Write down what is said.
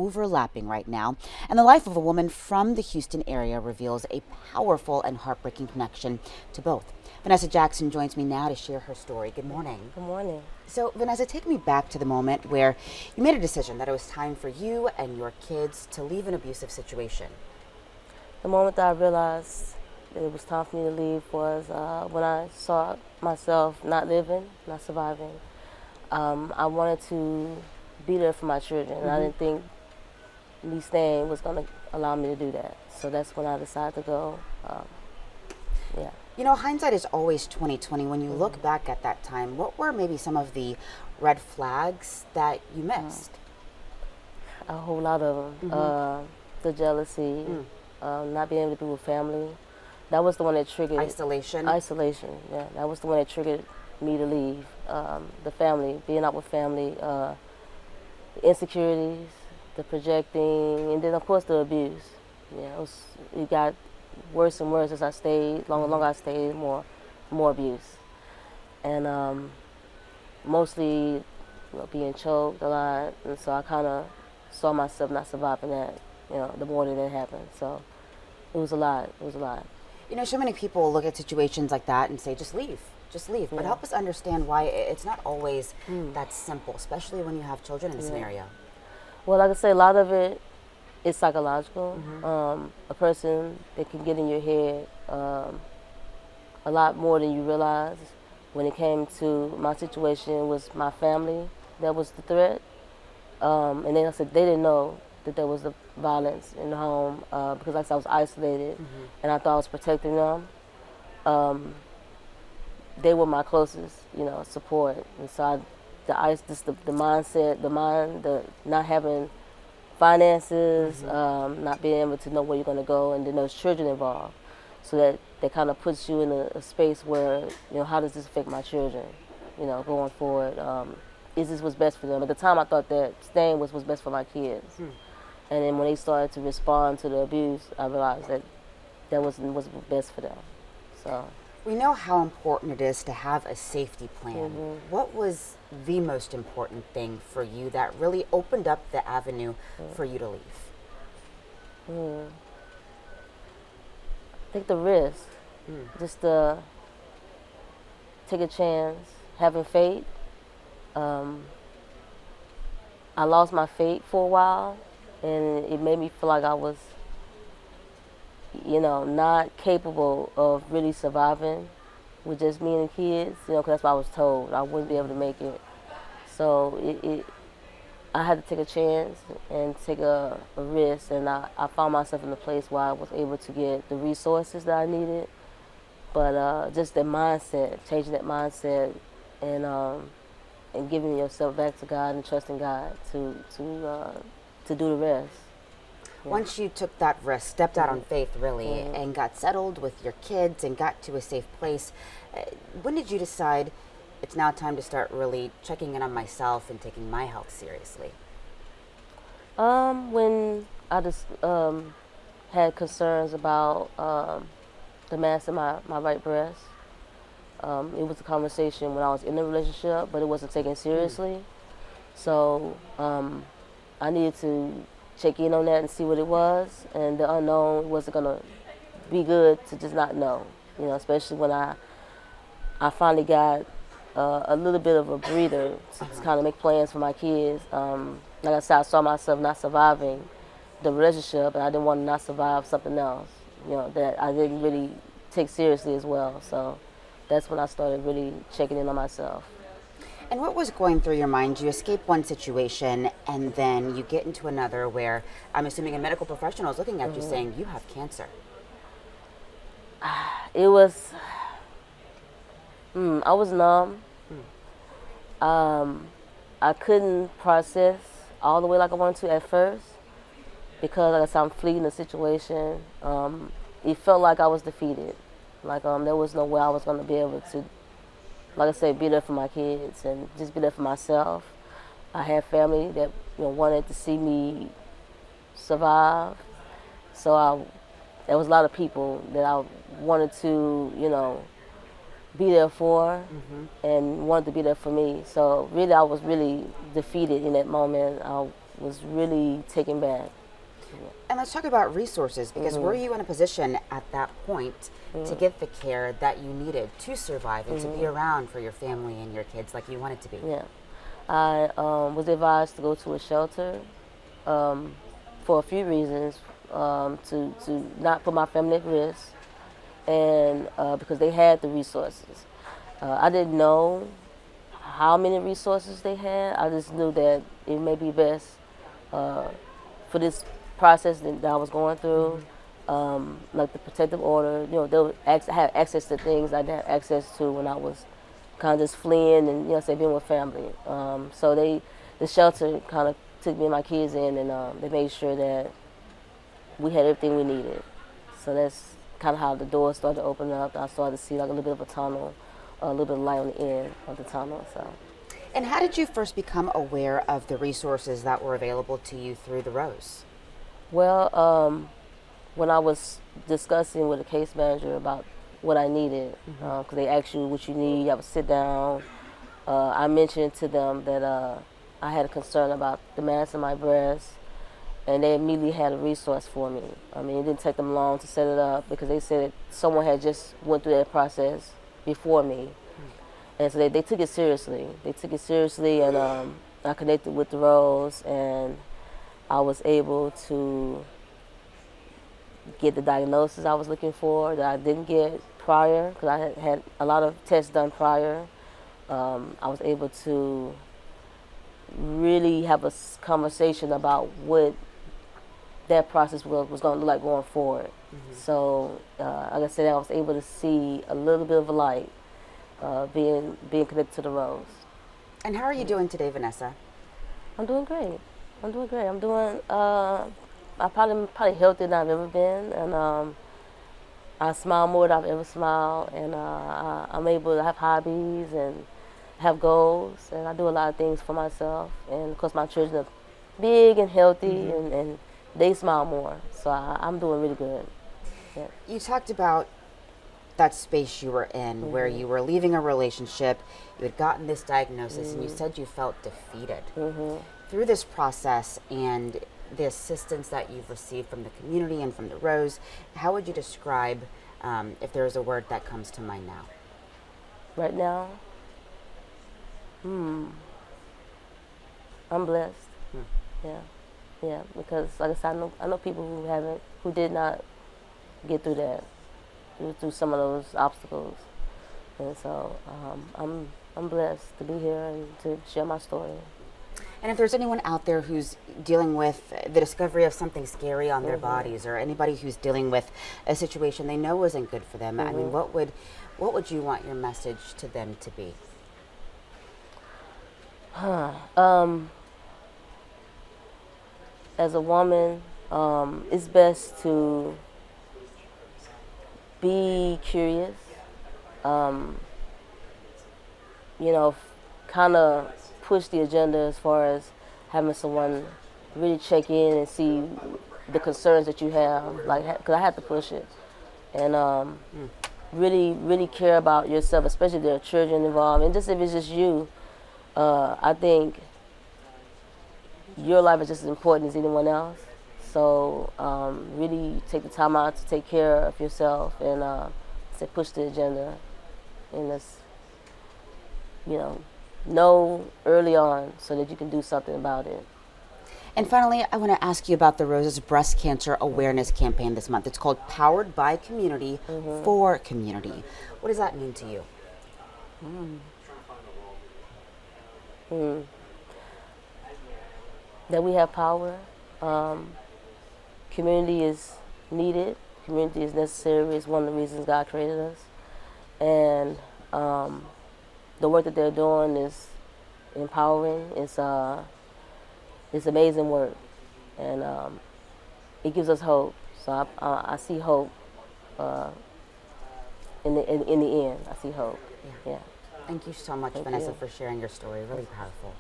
overlapping right now, and the life of a woman from the Houston area reveals a powerful and heartbreaking connection to both. Vanessa Jackson joins me now to share her story. Good morning. Good morning. So, Vanessa, take me back to the moment where you made a decision that it was time for you and your kids to leave an abusive situation. The moment that I realized that it was time for me to leave was when I saw myself not living, not surviving. I wanted to be there for my children, and I didn't think me staying was going to allow me to do that. So that's when I decided to go. Yeah. You know, hindsight is always 2020. When you look back at that time, what were maybe some of the red flags that you missed? A whole lot of them. The jealousy, not being able to be with family. That was the one that triggered Isolation. Isolation, yeah. That was the one that triggered me to leave. The family, being out with family, insecurities, the projecting, and then of course the abuse. Yeah, it got worse and worse as I stayed. Longer I stayed, more abuse, and mostly being choked a lot. And so I kind of saw myself not surviving that. The more that it happened. So it was a lot. It was a lot. You know, so many people look at situations like that and say, just leave. Just leave. But help us understand why it's not always that simple, especially when you have children in the scenario. Well, like I say, a lot of it is psychological. A person that can get in your head a lot more than you realize. When it came to my situation, it was my family that was the threat. And then I said they didn't know that there was the violence in the home because like I said, I was isolated and I thought I was protecting them. They were my closest, support. And so the mindset, the not having finances, not being able to know where you're going to go, and then there's children involved. So that kind of puts you in a space where, how does this affect my children, going forward? Is this what's best for them? At the time, I thought that staying was what's best for my kids. And then when they started to respond to the abuse, I realized that wasn't what's best for them. So we know how important it is to have a safety plan. What was the most important thing for you that really opened up the avenue for you to leave? I think the risk, just to take a chance, having faith. I lost my faith for a while, and it made me feel like I was, not capable of really surviving with just me and the kids, because that's what I was told. I wouldn't be able to make it. So I had to take a chance and take a risk, and I found myself in a place where I was able to get the resources that I needed, but just that mindset, changing that mindset, and giving yourself back to God and trusting God to do the rest. Once you took that risk, stepped out on faith really, and got settled with your kids and got to a safe place, when did you decide it's now time to start really checking in on myself and taking my health seriously? When I just had concerns about the mass in my right breast. It was a conversation when I was in a relationship, but it wasn't taken seriously. So I needed to check in on that and see what it was. And the unknown wasn't going to be good to just not know, especially when I finally got a little bit of a breather to kind of make plans for my kids. Like I said, I saw myself not surviving the relationship, and I didn't want to not survive something else, that I didn't really take seriously as well. So that's when I started really checking in on myself. And what was going through your mind? You escape one situation and then you get into another where I'm assuming a medical professional is looking at you saying, you have cancer. It was, I was numb. I couldn't process all the way like I wanted to at first because like I said, I'm fleeing the situation. It felt like I was defeated. Like there was no way I was going to be able to, like I said, be there for my kids and just be there for myself. I had family that wanted to see me survive, so there was a lot of people that I wanted to be there for and wanted to be there for me. So really, I was really defeated in that moment. I was really taken back. And let's talk about resources, because were you in a position at that point to get the care that you needed to survive and to be around for your family and your kids like you wanted to be? Yeah. I was advised to go to a shelter for a few reasons, to not put my family at risk, and because they had the resources. I didn't know how many resources they had. I just knew that it may be best for this process that I was going through, like the protective order. You know, they'll have access to things I didn't have access to when I was kind of just fleeing and, you know, say being with family. So the shelter kind of took me and my kids in, and they made sure that we had everything we needed. So that's kind of how the doors started to open up. I started to see like a little bit of a tunnel, a little bit of light on the end of the tunnel. So. And how did you first become aware of the resources that were available to you through the Rose? Well, when I was discussing with the case manager about what I needed, because they asked you what you need, you have to sit down. I mentioned to them that I had a concern about the mass in my breast, and they immediately had a resource for me. I mean, it didn't take them long to set it up because they said someone had just went through that process before me. And so they took it seriously. They took it seriously, and I connected with the Rose, and I was able to get the diagnosis I was looking for that I didn't get prior, because I had a lot of tests done prior. I was able to really have a conversation about what that process was going to look like going forward. So, like I said, I was able to see a little bit of a light being connected to the Rose. And how are you doing today, Vanessa? I'm doing great. I'm doing great. I'm doing. I'm probably healthier than I've ever been, and I smile more than I've ever smiled, and I'm able to have hobbies and have goals, and I do a lot of things for myself. And of course, my children are big and healthy, and they smile more. So I'm doing really good. Yeah. You talked about that space you were in where you were leaving a relationship, you had gotten this diagnosis, and you said you felt defeated. Through this process and the assistance that you've received from the community and from the Rose, how would you describe, if there is a word that comes to mind now? Right now, I'm blessed. Yeah, because like I said, I know people who did not get through that, through some of those obstacles, and so I'm blessed to be here and to share my story. And if there's anyone out there who's dealing with the discovery of something scary on their bodies, or anybody who's dealing with a situation they know isn't good for them, I mean, what would you want your message to them to be? As a woman, it's best to be curious, kind of push the agenda as far as having someone really check in and see the concerns that you have, like, because I had to push it, and really, really care about yourself, especially if there are children involved, and just if it's just you. I think your life is just as important as anyone else. So really take the time out to take care of yourself and to push the agenda. And this, know early on so that you can do something about it. And finally, I want to ask you about the Rose's breast cancer awareness campaign this month. It's called Powered by Community for Community. What does that mean to you? That we have power. Community is needed. Community is necessary. It's one of the reasons God created us. And the work that they're doing is empowering. It's amazing work, and it gives us hope. So I see hope in the end. I see hope. Yeah. Thank you so much, Vanessa, for sharing your story. Really powerful.